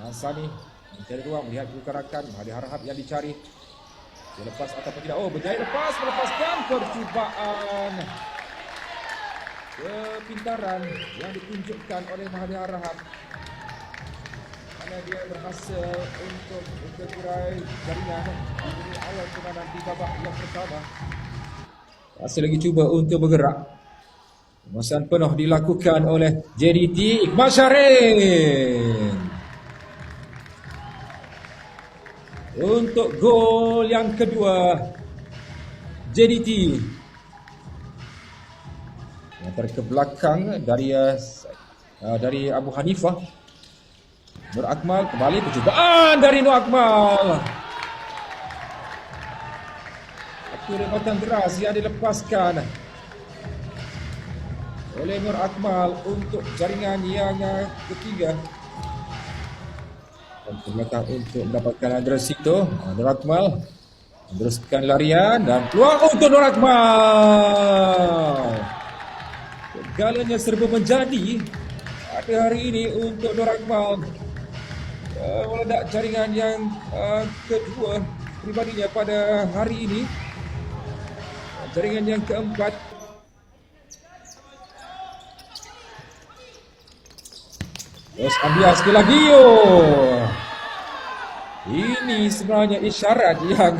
Hansani mencari ruang, melihat pergerakan, ada harap yang dicari. Dia lepas ataupun tidak. Oh, berjaya melepaskan percubaan. Kepintaran yang ditunjukkan oleh Mahathir Rahab. Kerana dia berhasil untuk bergerai jaringan di awal permainan di babak yang pertama. Masih lagi cuba untuk bergerak. Penguasaan penuh dilakukan oleh JDT. Iqmal Syarin. Untuk gol yang kedua JDT. Antara ke belakang dari Abu Hanifah. Nur Akmal kembali percubaan dari Nur Akmal. Satu rebatan deras yang dilepaskan oleh Nur Akmal untuk jaringan yang ketiga. Dan ke belakang untuk mendapatkan address itu. Nur Akmal meneruskan larian dan peluang untuk Nur Akmal. Segalanya serba menjadi pada hari ini untuk Nur Akmal. Meledak jaringan yang kedua pribadinya pada hari ini. Jaringan yang keempat. Terus Ambia sekali lagi. Ini sebenarnya isyarat yang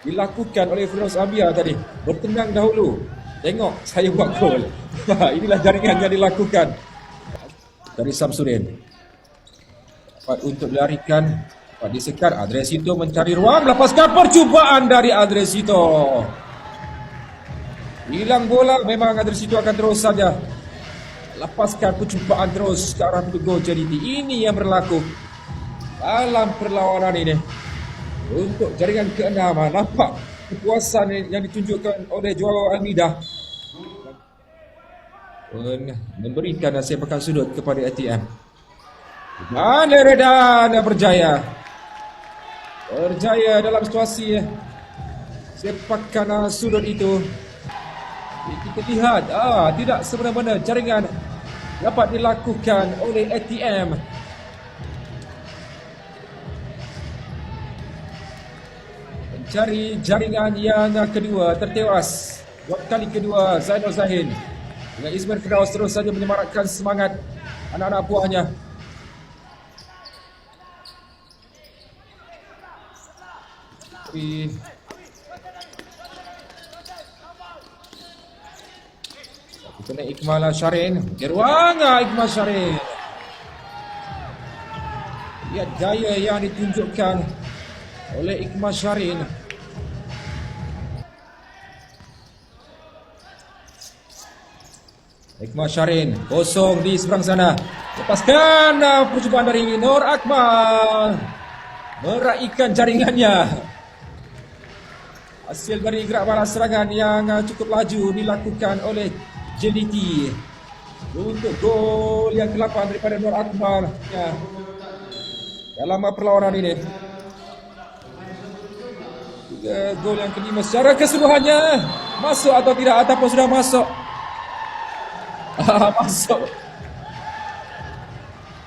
dilakukan oleh Firdaus Ambia tadi. Bertenang dahulu. Tengok saya buat gol. Inilah jaringan yang dilakukan dari Samsudin. Dapat untuk dilarikan, dapat disekat. Adresito mencari ruang, lepaskan percubaan dari Adresito. Hilang bola, memang Adresito akan terus saja lepaskan percubaan terus ke arah pintu gol JDT. Ini yang berlaku dalam perlawanan ini. Untuk jaringan ke-6, nampak kepuasan yang ditunjukkan oleh Joao Almeida memberikan sepakan sudut kepada ATM. Dan Redan berjaya dalam situasi sepakan sudut itu. Kita lihat tidak sebenar-benar jaringan dapat dilakukan oleh ATM. Mencari jaringan yang kedua, tertewas buat kali kedua Zainul Zahin. Dengan Ismail Firdaus terus saja menyemarakkan semangat anak-anak buahnya. Kena Iqmal Syarin. Ruang Iqmal Syarin. Lihat gaya yang ditunjukkan oleh Iqmal Syarin. Iqmal Syarin kosong di seberang sana. Lepaskan percubaan dari Nur Akmal. Meraihkan jaringannya. Hasil dari gerak balas serangan yang cukup laju dilakukan oleh JDT untuk gol yang ke-8 daripada Nur Akmal dalam perlawanan ini. Gol yang ke-5 secara keseluruhannya masuk atau tidak, ataupun sudah masuk. Masuk.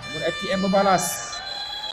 Namun FTM membalas.